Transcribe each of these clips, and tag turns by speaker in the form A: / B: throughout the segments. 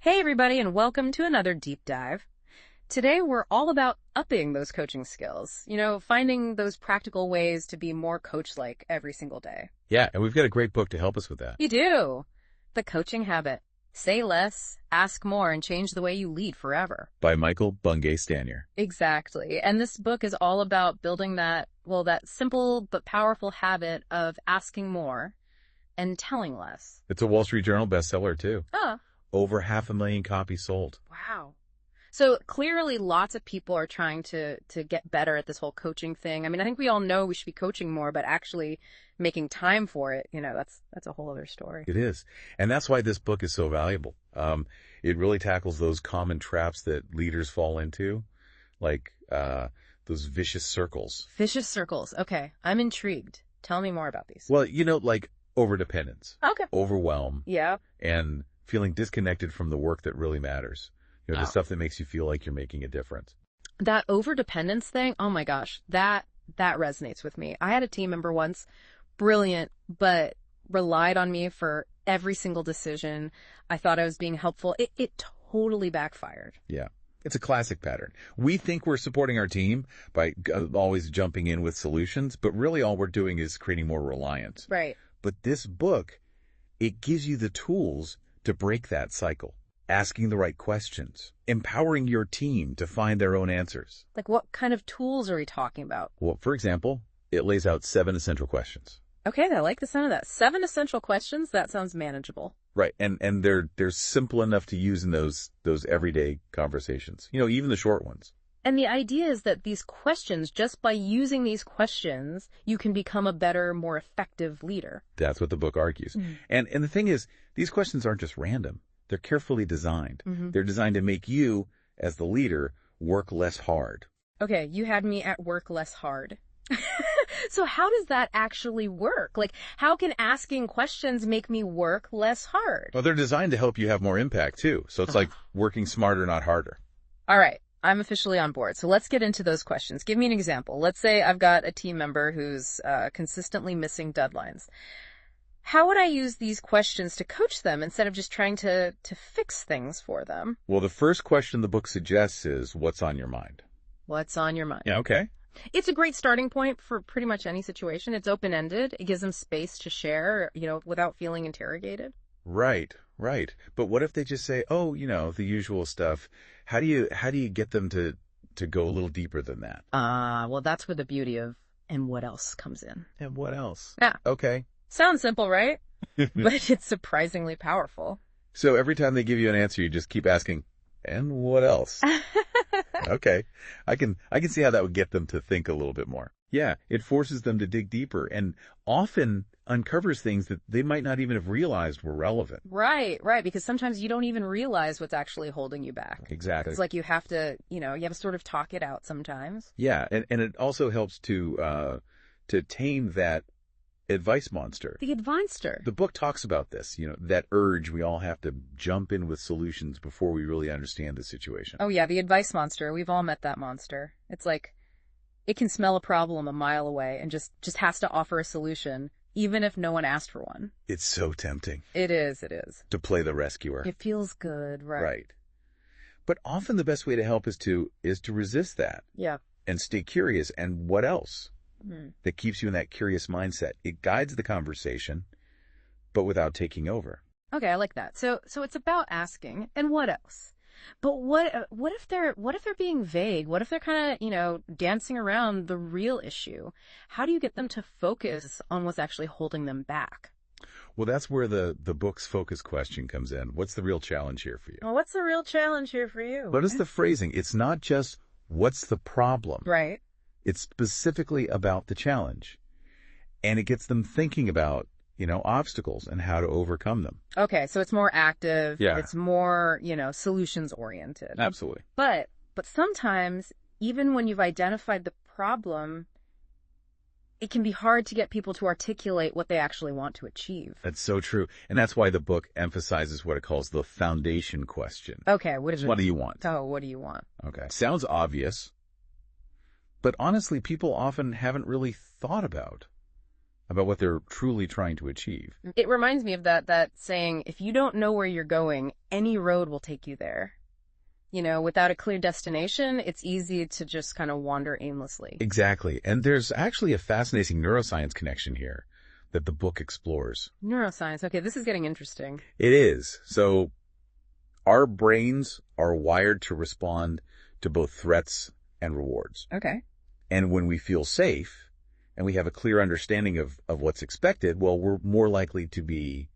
A: Hey everybody, and welcome to another deep dive. Today we're all about upping those coaching skills, finding those practical ways to be more coach-like every single day.
B: Yeah, and we've got a great book to help us with that.
A: You do. The Coaching Habit. Say less, ask more, and change the way you lead forever.
B: By Michael Bungay Stanier.
A: Exactly. And this book is all about building that simple but powerful habit of asking more and telling less.
B: It's a Wall Street Journal bestseller, too.
A: Oh.
B: Over 500,000 copies sold.
A: Wow. So clearly lots of people are trying to get better at this whole coaching thing. I mean, I think we all know we should be coaching more, but actually making time for it, that's a whole other story.
B: It is. And that's why this book is so valuable. It really tackles those common traps that leaders fall into, like those vicious circles.
A: Vicious circles. Okay. I'm intrigued. Tell me more about these.
B: Well, like overdependence.
A: Okay.
B: Overwhelm.
A: Yeah.
B: And feeling disconnected from the work that really matters. The stuff that makes you feel like you're making a difference.
A: That overdependence thing, oh my gosh, that resonates with me. I had a team member once, brilliant, but relied on me for every single decision. I thought I was being helpful. It totally backfired.
B: Yeah. It's a classic pattern. We think we're supporting our team by always jumping in with solutions, but really all we're doing is creating more reliance.
A: Right.
B: But this book, it gives you the tools to break that cycle. Asking the right questions, empowering your team to find their own answers.
A: Like what kind of tools are we talking about?
B: Well, for example, it lays out 7 essential questions.
A: Okay, I like the sound of that. 7 essential questions, that sounds manageable.
B: Right, and they're simple enough to use in those everyday conversations, even the short ones.
A: And the idea is that these questions, just by using these questions, you can become a better, more effective leader.
B: That's what the book argues. And the thing is, these questions aren't just random. They're carefully designed. They're designed to make you, as the leader, work less hard.
A: Okay, you had me at work less hard. So how does that actually work? Like, how can asking questions make me work less hard?
B: Well, they're designed to help you have more impact, too. So it's like working smarter, not harder.
A: All right. I'm officially on board. So let's get into those questions. Give me an example. Let's say I've got a team member who's consistently missing deadlines. How would I use these questions to coach them instead of just trying to fix things for them?
B: Well, the first question the book suggests is, what's on your mind?
A: What's on your mind?
B: Yeah, okay.
A: It's a great starting point for pretty much any situation. It's open-ended. It gives them space to share, without feeling interrogated.
B: Right. But what if they just say, the usual stuff? How do you get them to go a little deeper than that?
A: Well, that's where the beauty of "and what else" comes in.
B: And what else?
A: Yeah.
B: Okay.
A: Sounds simple, right? But it's surprisingly powerful.
B: So every time they give you an answer, you just keep asking, and what else? Okay. I can see how that would get them to think a little bit more. Yeah, it forces them to dig deeper and often uncovers things that they might not even have realized were relevant.
A: Right, because sometimes you don't even realize what's actually holding you back.
B: Exactly.
A: It's like you have to sort of talk it out sometimes.
B: Yeah, and it also helps to tame that advice monster.
A: The advice-ster.
B: The book talks about this, that urge we all have to jump in with solutions before we really understand the situation.
A: Oh yeah, the advice monster. We've all met that monster. It's like it can smell a problem a mile away and just has to offer a solution, even if no one asked for one.
B: It's so tempting.
A: It is.
B: To play the rescuer.
A: It feels good, right?
B: Right. But often the best way to help is to resist that.
A: Yeah.
B: And stay curious. And what else? That keeps you in that curious mindset. It guides the conversation, but without taking over.
A: Okay, I like that. So it's about asking, and what else? But what if they're being vague? What if they're kind of, dancing around the real issue? How do you get them to focus on what's actually holding them back?
B: Well, that's where the book's focus question comes in. What's the real challenge here for you?
A: Well, what's the real challenge here for you?
B: Notice the phrasing. It's not just what's the problem.
A: Right.
B: It's specifically about the challenge. And it gets them thinking about, obstacles and how to overcome them.
A: Okay, so it's more active.
B: Yeah.
A: It's more, solutions oriented.
B: Absolutely.
A: But sometimes, even when you've identified the problem, it can be hard to get people to articulate what they actually want to achieve.
B: That's so true. And that's why the book emphasizes what it calls the foundation question.
A: Okay, what is it?
B: What do you want?
A: Oh, what do you want?
B: Okay. Sounds obvious. But honestly, people often haven't really thought about about what they're truly trying to achieve.
A: It reminds me of that saying, if you don't know where you're going, any road will take you there. Without a clear destination, it's easy to just kind of wander aimlessly.
B: Exactly. And there's actually a fascinating neuroscience connection here that the book explores.
A: Neuroscience. Okay, this is getting interesting.
B: It is. So our brains are wired to respond to both threats and rewards.
A: Okay.
B: And when we feel safe and we have a clear understanding of what's expected, well, we're more likely to be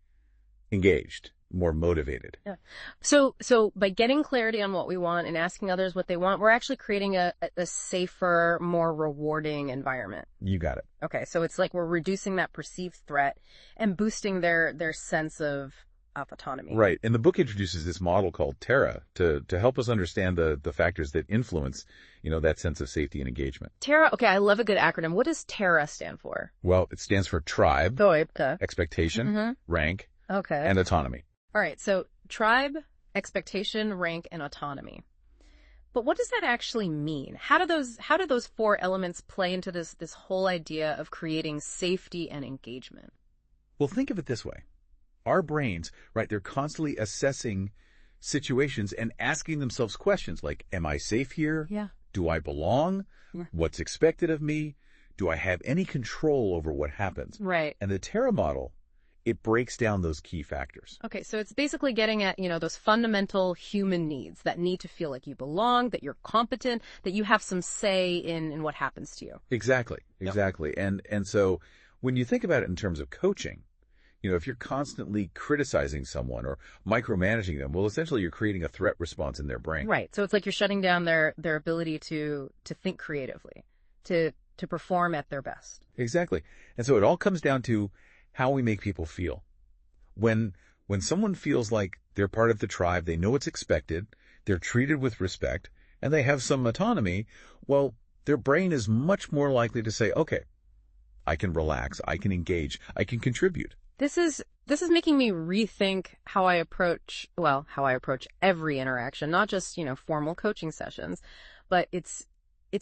B: engaged, more motivated.
A: Yeah. So by getting clarity on what we want and asking others what they want, we're actually creating a safer, more rewarding environment.
B: You got it.
A: Okay, so it's like we're reducing that perceived threat and boosting their sense of autonomy.
B: Right. And the book introduces this model called Terra to help us understand the factors that influence, that sense of safety and engagement.
A: Terra, okay, I love a good acronym. What does Terra stand for?
B: Well, it stands for tribe,
A: Okay.
B: expectation, rank,
A: Okay.
B: and autonomy.
A: All right, so tribe, expectation, rank, and autonomy. But what does that actually mean? How do those four elements play into this whole idea of creating safety and engagement?
B: Well, think of it this way. Our brains, right, they're constantly assessing situations and asking themselves questions like, am I safe here?
A: Yeah.
B: Do I belong?
A: Yeah.
B: What's expected of me? Do I have any control over what happens?
A: Right.
B: And the Terra model, it breaks down those key factors.
A: Okay, so it's basically getting at, those fundamental human needs that need to feel like you belong, that you're competent, that you have some say in what happens to you.
B: Exactly.
A: Yep.
B: And so when you think about it in terms of coaching, if you're constantly criticizing someone or micromanaging them, well, essentially you're creating a threat response in their brain.
A: Right. So it's like you're shutting down their ability to think creatively, to perform at their best.
B: Exactly. And so it all comes down to how we make people feel. When someone feels like they're part of the tribe, they know what's expected, they're treated with respect, and they have some autonomy, well, their brain is much more likely to say, okay, I can relax, I can engage, I can contribute.
A: This is making me rethink how I approach every interaction, not just, formal coaching sessions, but it's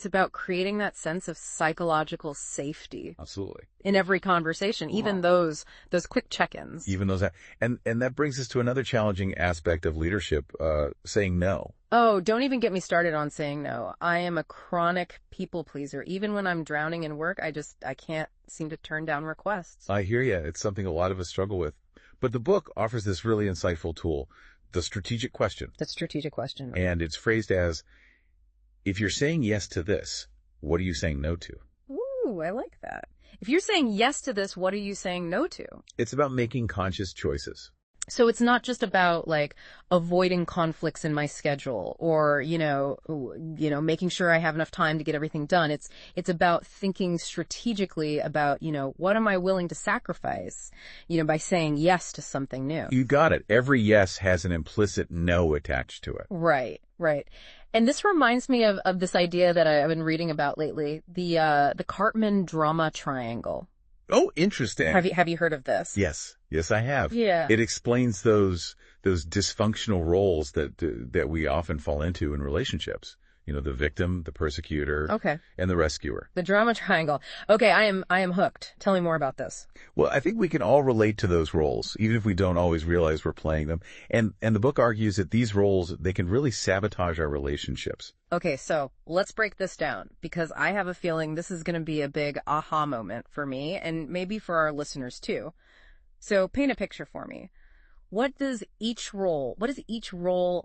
A: about creating that sense of psychological safety.
B: Absolutely.
A: In every conversation, even those quick check-ins.
B: Even those, and that brings us to another challenging aspect of leadership, saying no.
A: Oh, don't even get me started on saying no. I am a chronic people pleaser. Even when I'm drowning in work, I can't seem to turn down requests.
B: I hear you. It's something a lot of us struggle with. But the book offers this really insightful tool, the strategic question.
A: The strategic question. Right?
B: And it's phrased as, if you're saying yes to this, what are you saying no to?
A: Ooh, I like that. If you're saying yes to this, what are you saying no to?
B: It's about making conscious choices.
A: So it's not just about like avoiding conflicts in my schedule or, making sure I have enough time to get everything done. It's about thinking strategically about, what am I willing to sacrifice, by saying yes to something new.
B: You got it. Every yes has an implicit no attached to it.
A: Right. And this reminds me of this idea that I've been reading about lately, the Cartman drama triangle.
B: Oh, interesting.
A: Have you heard of this?
B: Yes, I have.
A: Yeah.
B: It explains those dysfunctional roles that we often fall into in relationships. The victim, the persecutor,
A: okay,
B: and the rescuer.
A: The drama triangle. Okay, I am hooked. Tell me more about this.
B: Well, I think we can all relate to those roles, even if we don't always realize we're playing them. And the book argues that these roles, they can really sabotage our relationships.
A: Okay, so let's break this down, because I have a feeling this is going to be a big aha moment for me, and maybe for our listeners too. So paint a picture for me. What does each role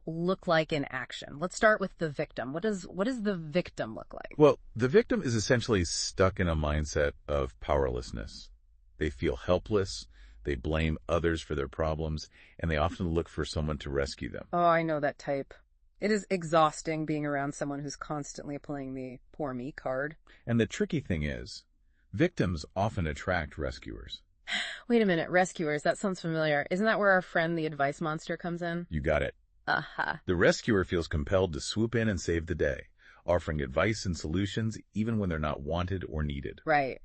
A: look like in action? Let's start with the victim. What does the victim look like?
B: Well, the victim is essentially stuck in a mindset of powerlessness. They feel helpless, they blame others for their problems, and they often look for someone to rescue them.
A: Oh, I know that type. It is exhausting being around someone who's constantly playing the poor me card.
B: And the tricky thing is, victims often attract rescuers.
A: Wait a minute, rescuers, that sounds familiar. Isn't that where our friend the advice monster comes in?
B: You got it.
A: Uh-huh.
B: The rescuer feels compelled to swoop in and save the day, offering advice and solutions even when they're not wanted or needed.
A: Right,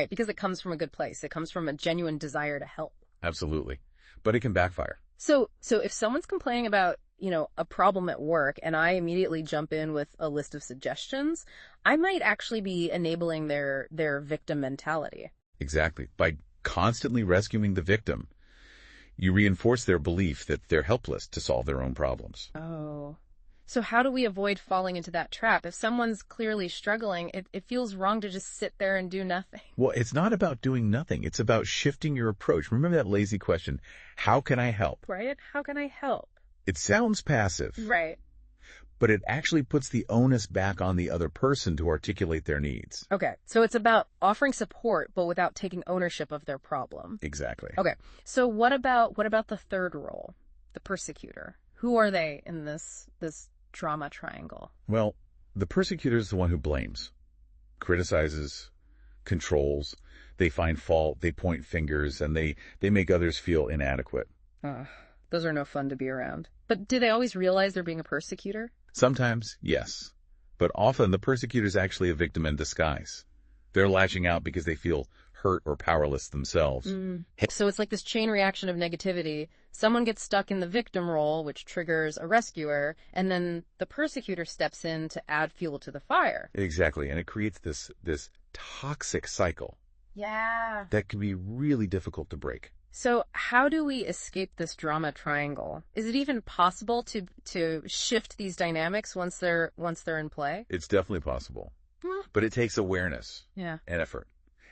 A: because it comes from a good place. It comes from a genuine desire to help.
B: Absolutely. But it can backfire.
A: So if someone's complaining about, a problem at work and I immediately jump in with a list of suggestions, I might actually be enabling their victim mentality.
B: Exactly. By constantly rescuing the victim, you reinforce their belief that they're helpless to solve their own problems.
A: Oh. So how do we avoid falling into that trap? If someone's clearly struggling, it feels wrong to just sit there and do nothing.
B: Well, it's not about doing nothing. It's about shifting your approach. Remember that lazy question, how can I help?
A: Right? How can I help?
B: It sounds passive,
A: Right.
B: but it actually puts the onus back on the other person to articulate their needs.
A: Okay. So it's about offering support, but without taking ownership of their problem.
B: Exactly.
A: Okay. So what about the third role, the persecutor? Who are they in this drama triangle?
B: Well, the persecutor is the one who blames, criticizes, controls. They find fault, they point fingers, and they make others feel inadequate.
A: Those are no fun to be around. But do they always realize they're being a persecutor?
B: Sometimes, yes. But often the persecutor is actually a victim in disguise. They're lashing out because they feel hurt or powerless themselves.
A: So it's like this chain reaction of negativity. Someone gets stuck in the victim role, which triggers a rescuer, and then the persecutor steps in to add fuel to the fire.
B: Exactly, and it creates this toxic cycle.
A: Yeah.
B: That can be really difficult to break.
A: So how do we escape this drama triangle? Is it even possible to shift these dynamics once they're in play?
B: It's definitely possible, but it takes awareness
A: Yeah.
B: and effort.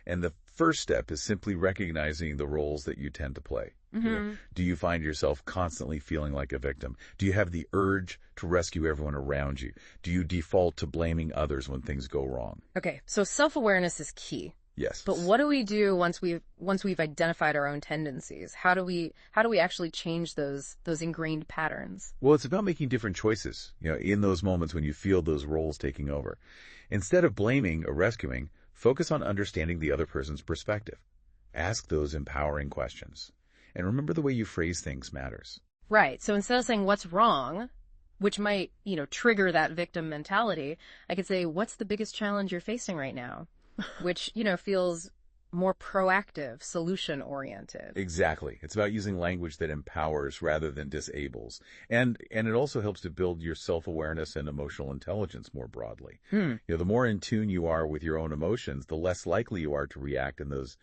B: And the first step is simply recognizing the roles that you tend to play. Do you find yourself constantly feeling like a victim? Do you have the urge to rescue everyone around you? Do you default to blaming others when things go wrong?
A: Okay, so self-awareness is key.
B: Yes.
A: But what do we do once we've identified our own tendencies? How do we actually change those ingrained patterns?
B: Well, it's about making different choices, in those moments when you feel those roles taking over. Instead of blaming or rescuing, focus on understanding the other person's perspective. Ask those empowering questions. And remember, the way you phrase things matters.
A: Right. So instead of saying what's wrong, which might, trigger that victim mentality, I could say, what's the biggest challenge you're facing right now? Which, feels more proactive, solution-oriented.
B: Exactly. It's about using language that empowers rather than disables. And it also helps to build your self-awareness and emotional intelligence more broadly. The more in tune you are with your own emotions, the less likely you are to react in those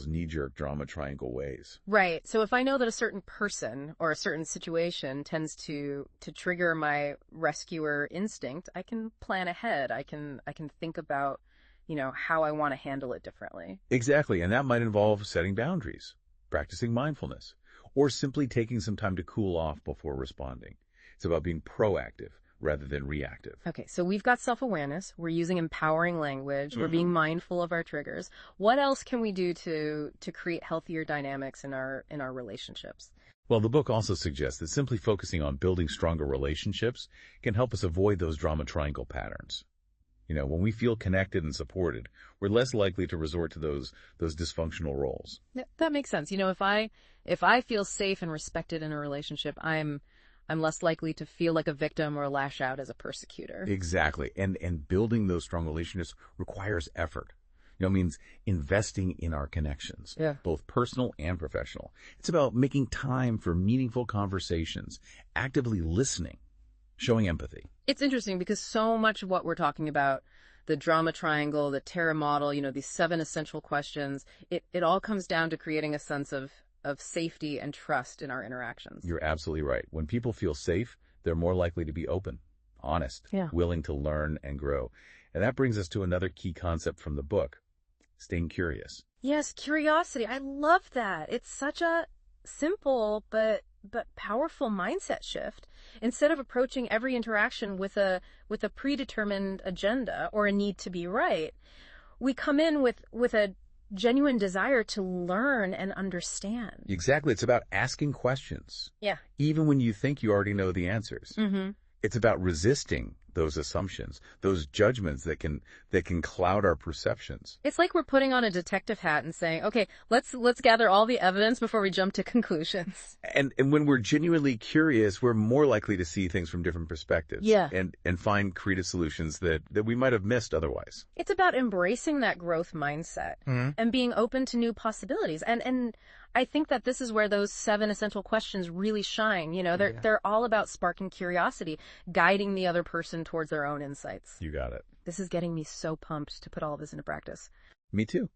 B: knee-jerk drama triangle ways.
A: Right. So if I know that a certain person or a certain situation tends to trigger my rescuer instinct, I can plan ahead. I can think about how I want to handle it differently.
B: Exactly, and that might involve setting boundaries, practicing mindfulness, or simply taking some time to cool off before responding. It's about being proactive rather than reactive.
A: Okay, so we've got self-awareness, we're using empowering language, we're being mindful of our triggers. What else can we do to create healthier dynamics in our relationships?
B: Well, the book also suggests that simply focusing on building stronger relationships can help us avoid those drama triangle patterns. When we feel connected and supported, we're less likely to resort to those dysfunctional roles.
A: Yeah, that makes sense. If I feel safe and respected in a relationship, I'm less likely to feel like a victim or lash out as a persecutor.
B: Exactly. And building those strong relationships requires effort. Means investing in our connections, both personal and professional. It's about making time for meaningful conversations, actively listening, showing empathy.
A: It's interesting because so much of what we're talking about, the drama triangle, the Terra model, these 7 essential questions, it all comes down to creating a sense of safety and trust in our interactions.
B: You're absolutely right. When people feel safe, they're more likely to be open, honest, willing to learn and grow. And that brings us to another key concept from the book, staying curious.
A: Yes, curiosity. I love that. It's such a simple but powerful mindset shift. Instead of approaching every interaction with a predetermined agenda or a need to be right, we come in with a genuine desire to learn and understand.
B: Exactly. It's about asking questions.
A: Yeah.
B: Even when you think you already know the answers. It's about resisting those assumptions, those judgments that can cloud our perceptions.
A: It's like we're putting on a detective hat and saying, okay, let's gather all the evidence before we jump to conclusions.
B: And when we're genuinely curious, we're more likely to see things from different perspectives.
A: Yeah.
B: And find creative solutions that we might have missed otherwise.
A: It's about embracing that growth mindset and being open to new possibilities. And I think that this is where those 7 essential questions really shine. They're all about sparking curiosity, guiding the other person towards their own insights.
B: You got it.
A: This is getting me so pumped to put all of this into practice.
B: Me too.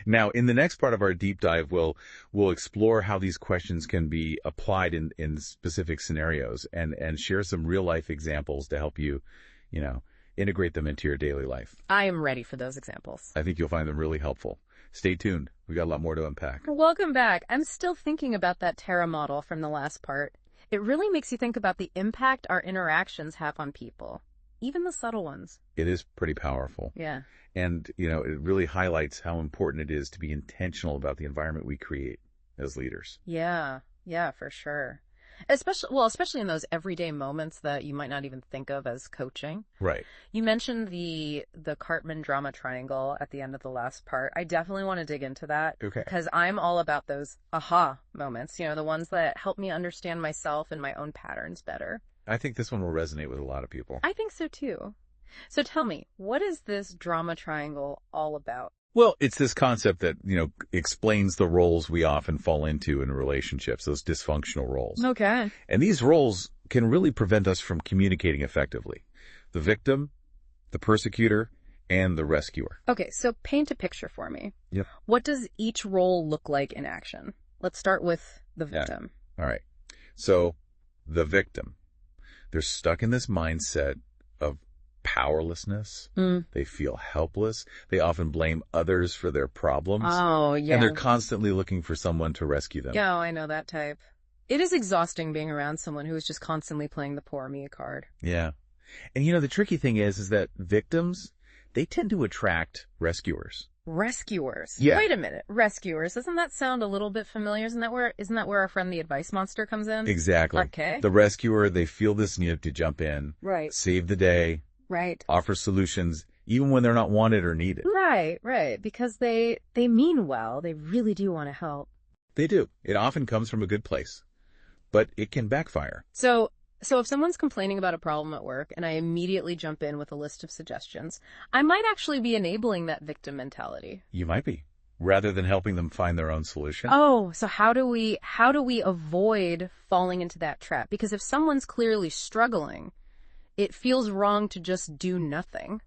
B: Now, in the next part of our deep dive, we'll explore how these questions can be applied in specific scenarios and share some real life examples to help you, you know, integrate them into your daily life.
A: I am ready for those examples.
B: I think you'll find them really helpful. Stay tuned. We got a lot more to unpack.
A: Welcome back. I'm still thinking about that Terra model from the last part. It really makes you think about the impact our interactions have on people, even the subtle ones.
B: It is pretty powerful.
A: Yeah.
B: And, you know, it really highlights how important it is to be intentional about the environment we create as leaders.
A: Yeah, for sure. Especially in those everyday moments that you might not even think of as coaching.
B: Right.
A: You mentioned the Cartman drama triangle at the end of the last part. I definitely want to dig into that.
B: Okay.
A: Because I'm all about those aha moments, the ones that help me understand myself and my own patterns better.
B: I think this one will resonate with a lot of people.
A: I think so too. So tell me, what is this drama triangle all about?
B: Well, it's this concept that, explains the roles we often fall into in relationships, those dysfunctional roles.
A: Okay.
B: And these roles can really prevent us from communicating effectively. The victim, the persecutor, and the rescuer.
A: Okay, so paint a picture for me.
B: Yep.
A: What does each role look like in action? Let's start with the victim.
B: Yeah. All right. So, the victim. They're stuck in this mindset of powerlessness. They feel helpless. They often blame others for their problems.
A: Oh, yeah.
B: And they're constantly looking for someone to rescue them.
A: Yeah, I know that type. It is exhausting being around someone who is just constantly playing the poor me card.
B: Yeah. And the tricky thing is that victims, they tend to attract rescuers.
A: Rescuers?
B: Yeah.
A: Wait a minute. Rescuers. Doesn't that sound a little bit familiar? Isn't that where our friend the advice monster comes in?
B: Exactly.
A: Okay.
B: The rescuer, they feel this need to jump in.
A: Right.
B: Save the day.
A: Right.
B: Offer solutions, even when they're not wanted or needed.
A: Right. Because they mean well. They really do want to help.
B: They do. It often comes from a good place, but it can backfire.
A: So if someone's complaining about a problem at work and I immediately jump in with a list of suggestions, I might actually be enabling that victim mentality.
B: You might be, rather than helping them find their own solution.
A: Oh, so how do we avoid falling into that trap? Because if someone's clearly struggling, it feels wrong to just do nothing.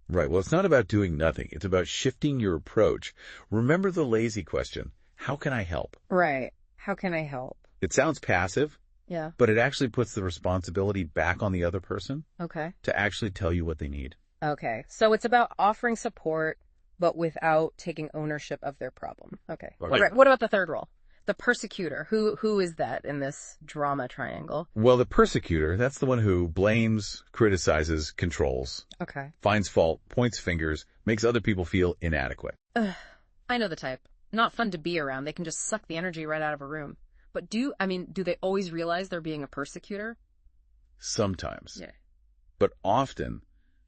B: Right. Well, it's not about doing nothing. It's about shifting your approach. Remember the lazy question. How can I help?
A: Right. How can I help?
B: It sounds passive.
A: Yeah.
B: But it actually puts the responsibility back on the other person.
A: Okay.
B: To actually tell you what they need.
A: Okay. So it's about offering support, but without taking ownership of their problem. Okay. Right. What about the third role? The persecutor. Who is that in this drama triangle?
B: Well, the persecutor, that's the one who blames, criticizes, controls.
A: Okay. Finds
B: fault, points fingers, makes other people feel inadequate.
A: I know the type. Not fun to be around. They can just suck the energy right out of a room. But do they always realize they're being a persecutor?
B: Sometimes.
A: Yeah.
B: But often,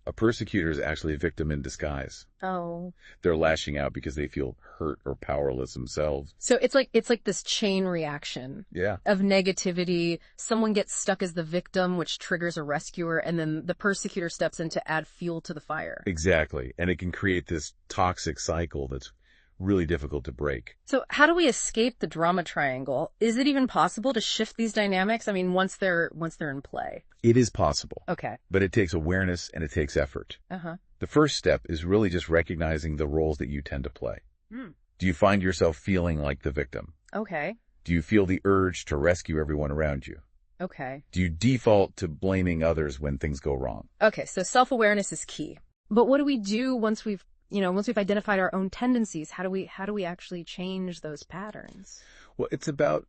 B: a persecutor is actually a victim in disguise.
A: Oh.
B: They're lashing out because they feel hurt or powerless themselves.
A: So it's like this chain reaction.
B: Yeah.
A: Of negativity. Someone gets stuck as the victim, which triggers a rescuer, and then the persecutor steps in to add fuel to the fire.
B: Exactly. And it can create this toxic cycle that's really difficult to break.
A: So how do we escape the drama triangle? Is it even possible to shift these dynamics? I mean, once they're in play.
B: It is possible.
A: Okay.
B: But it takes awareness and it takes effort.
A: Uh-huh.
B: The first step is really just recognizing the roles that you tend to play. Do you find yourself feeling like the victim?
A: Okay.
B: Do you feel the urge to rescue everyone around you?
A: Okay.
B: Do you default to blaming others when things go wrong?
A: Okay, so self-awareness is key. But what do we do once we've identified our own tendencies? How do we actually change those patterns?
B: Well, it's about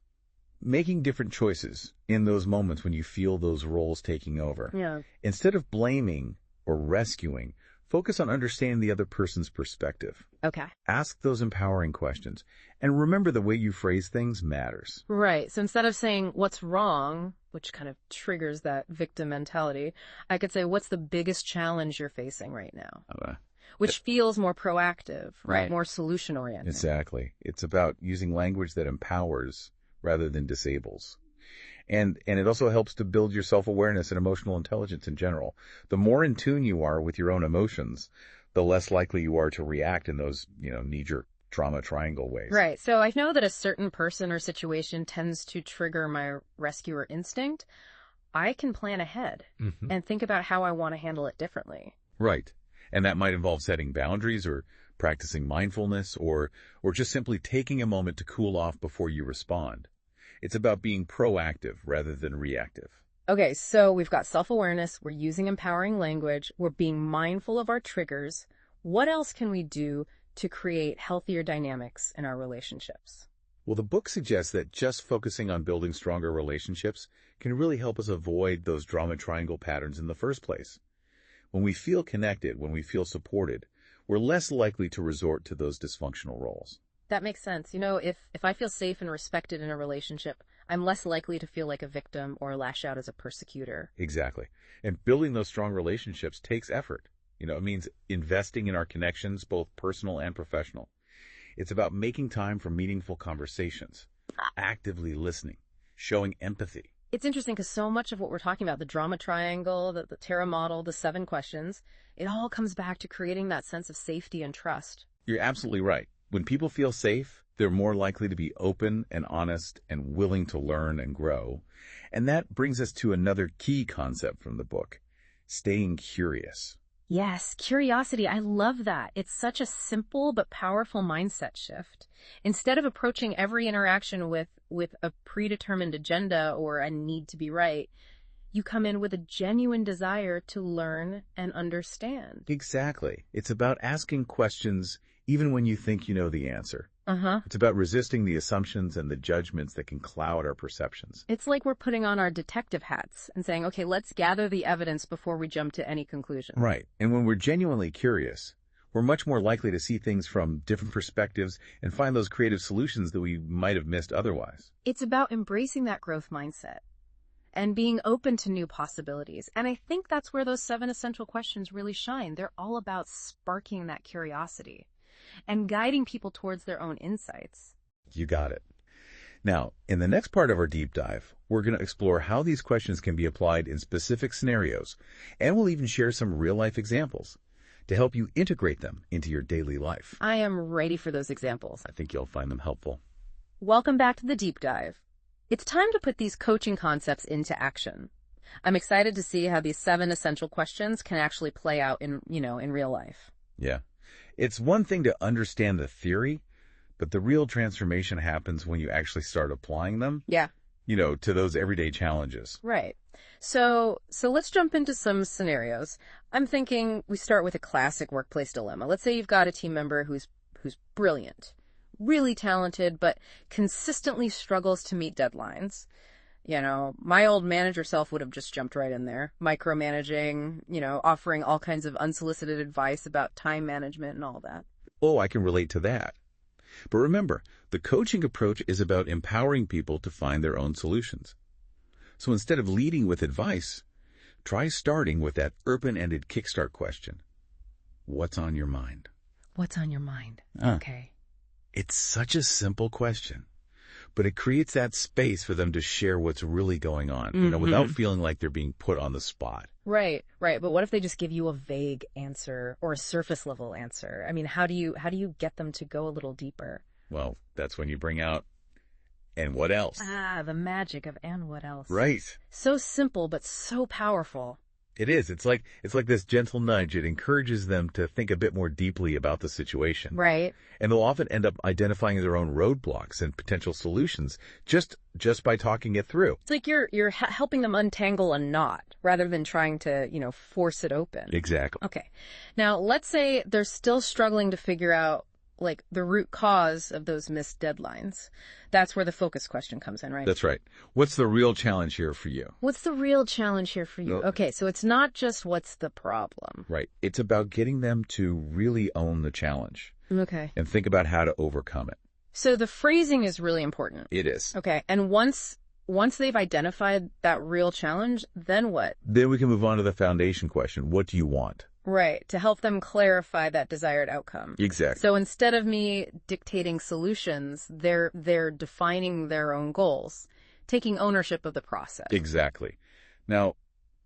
B: making different choices in those moments when you feel those roles taking over.
A: Yeah.
B: Instead of blaming or rescuing, focus on understanding the other person's perspective.
A: Okay.
B: Ask those empowering questions. And remember, the way you phrase things matters.
A: Right. So instead of saying what's wrong, which kind of triggers that victim mentality, I could say, what's the biggest challenge you're facing right now? Which feels more proactive, right? More solution-oriented.
B: Exactly. It's about using language that empowers rather than disables. And it also helps to build your self-awareness and emotional intelligence in general. The more in tune you are with your own emotions, the less likely you are to react in those, knee-jerk trauma triangle ways.
A: Right. So I know that a certain person or situation tends to trigger my rescuer instinct. I can plan ahead and think about how I want to handle it differently.
B: Right. And that might involve setting boundaries or practicing mindfulness, or just simply taking a moment to cool off before you respond. It's about being proactive rather than reactive.
A: Okay, so we've got self-awareness, we're using empowering language, we're being mindful of our triggers. What else can we do to create healthier dynamics in our relationships?
B: Well, the book suggests that just focusing on building stronger relationships can really help us avoid those drama triangle patterns in the first place. When we feel connected, when we feel supported, we're less likely to resort to those dysfunctional roles.
A: That makes sense. You know, if I feel safe and respected in a relationship, I'm less likely to feel like a victim or lash out as a persecutor.
B: Exactly. And building those strong relationships takes effort. It means investing in our connections, both personal and professional. It's about making time for meaningful conversations, actively listening, showing empathy.
A: It's interesting because so much of what we're talking about, the drama triangle, the Terra model, the 7 questions, it all comes back to creating that sense of safety and trust.
B: You're absolutely right. When people feel safe, they're more likely to be open and honest and willing to learn and grow. And that brings us to another key concept from the book, staying curious.
A: Yes, curiosity. I love that. It's such a simple but powerful mindset shift. Instead of approaching every interaction with a predetermined agenda or a need to be right, you come in with a genuine desire to learn and understand.
B: Exactly. It's about asking questions even when you think you know the answer.
A: Uh-huh.
B: It's about resisting the assumptions and the judgments that can cloud our perceptions.
A: It's like we're putting on our detective hats and saying, okay, let's gather the evidence before we jump to any conclusion.
B: Right. And when we're genuinely curious, we're much more likely to see things from different perspectives and find those creative solutions that we might have missed otherwise.
A: It's about embracing that growth mindset and being open to new possibilities. And I think that's where those 7 essential questions really shine. They're all about sparking that curiosity and guiding people towards their own insights.
B: You got it. Now, in the next part of our deep dive, we're going to explore how these questions can be applied in specific scenarios, and we'll even share some real-life examples to help you integrate them into your daily life.
A: I am ready for those examples.
B: I think you'll find them helpful.
A: Welcome back to the deep dive. It's time to put these coaching concepts into action. I'm excited to see how these 7 essential questions can actually play out in real life.
B: Yeah. It's one thing to understand the theory, but the real transformation happens when you actually start applying them.
A: Yeah.
B: To those everyday challenges.
A: Right. So let's jump into some scenarios. I'm thinking we start with a classic workplace dilemma. Let's say you've got a team member who's brilliant, really talented, but consistently struggles to meet deadlines. My old manager self would have just jumped right in there, micromanaging, offering all kinds of unsolicited advice about time management and all that.
B: Oh, I can relate to that. But remember, the coaching approach is about empowering people to find their own solutions. So instead of leading with advice, try starting with that open-ended kickstart question. What's on your mind?
A: What's on your mind? Okay.
B: It's such a simple question, but it creates that space for them to share what's really going on, without feeling like they're being put on the spot.
A: Right. But what if they just give you a vague answer or a surface level answer? I mean, how do you get them to go a little deeper?
B: Well, that's when you bring out, and what else?
A: The magic of and what else.
B: Right.
A: So simple, but so powerful.
B: It is. It's like this gentle nudge. It encourages them to think a bit more deeply about the situation.
A: Right.
B: And they'll often end up identifying their own roadblocks and potential solutions just by talking it through.
A: It's like you're helping them untangle a knot rather than trying to, force it open.
B: Exactly.
A: Okay. Now, let's say they're still struggling to figure out the root cause of those missed deadlines. That's where the focus question comes in, right?
B: That's right. What's the real challenge here for you?
A: What's the real challenge here for you?
B: Well,
A: okay, so it's not just what's the problem.
B: Right. It's about getting them to really own the challenge.
A: Okay.
B: And think about how to overcome it.
A: So the phrasing is really important.
B: It is.
A: Okay, and once they've identified that real challenge, then what?
B: Then we can move on to the foundation question. What do you want?
A: Right, to help them clarify that desired outcome.
B: Exactly.
A: So instead of me dictating solutions, they're defining their own goals, taking ownership of the process.
B: Exactly. Now,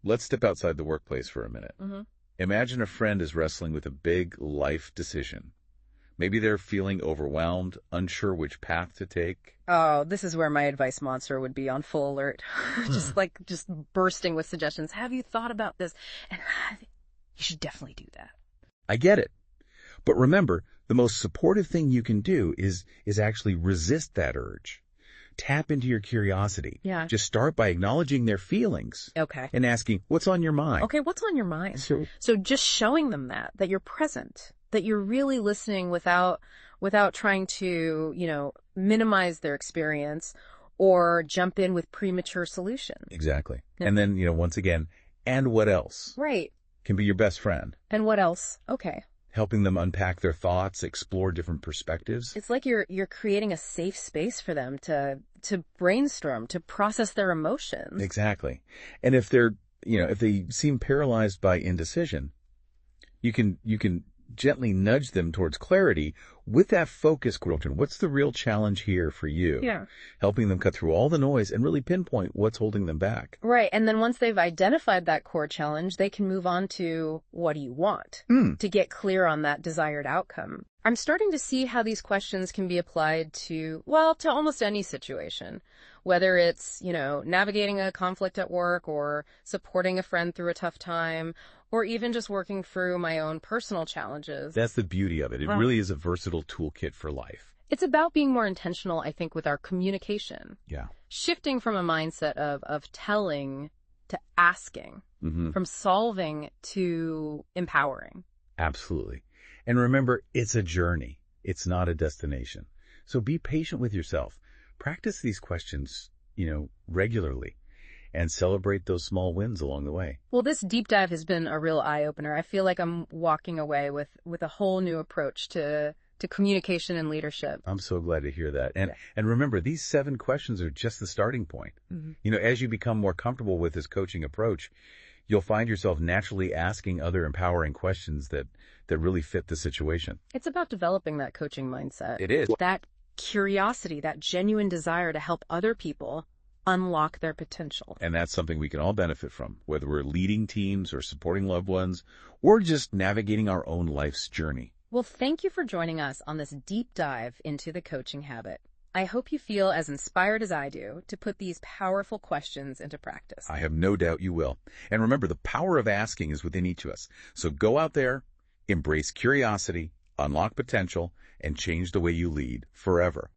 B: let's step outside the workplace for a minute.
A: Mm-hmm.
B: Imagine a friend is wrestling with a big life decision. Maybe they're feeling overwhelmed, unsure which path to take.
A: Oh, this is where my advice monster would be on full alert. just bursting with suggestions. Have you thought about this? And you should definitely do that.
B: I get it. But remember, the most supportive thing you can do is actually resist that urge. Tap into your curiosity.
A: Yeah.
B: Just start by acknowledging their feelings.
A: Okay.
B: And asking, what's on your mind?
A: Okay, what's on your mind?
B: So
A: just showing them that you're present, that you're really listening without trying to, minimize their experience or jump in with premature solutions.
B: exactly.
A: Yeah.
B: And then, once again, and what else?
A: Right.
B: Can be your best friend.
A: And what else? Okay.
B: Helping them unpack their thoughts, explore different perspectives.
A: It's like you're creating a safe space for them to brainstorm, to process their emotions.
B: Exactly. And if they're, if they seem paralyzed by indecision, you can gently nudge them towards clarity with that focus question. What's the real challenge here for you?
A: Yeah.
B: Helping them cut through all the noise and really pinpoint what's holding them back.
A: Right. And then once they've identified that core challenge, they can move on to what do you want to get clear on that desired outcome. I'm starting to see how these questions can be applied to almost any situation, whether it's, navigating a conflict at work or supporting a friend through a tough time, or even just working through my own personal challenges.
B: That's the beauty of it. It really is a versatile toolkit for life.
A: It's about being more intentional, I think, with our communication.
B: Yeah.
A: Shifting from a mindset of telling to asking, from solving to empowering.
B: Absolutely. And remember, it's a journey. It's not a destination. So be patient with yourself. Practice these questions, regularly. And celebrate those small wins along the way.
A: Well, this deep dive has been a real eye-opener. I feel like I'm walking away with a whole new approach to communication and leadership.
B: I'm so glad to hear that. And remember, these 7 questions are just the starting point. As you become more comfortable with this coaching approach, you'll find yourself naturally asking other empowering questions that really fit the situation.
A: It's about developing that coaching mindset.
B: It is.
A: That curiosity, that genuine desire to help other people unlock their potential.
B: And that's something we can all benefit from, whether we're leading teams or supporting loved ones or just navigating our own life's journey.
A: Well, thank you for joining us on this deep dive into the coaching habit. I hope you feel as inspired as I do to put these powerful questions into practice.
B: I have no doubt you will. And remember, the power of asking is within each of us. So go out there, embrace curiosity, unlock potential, and change the way you lead forever.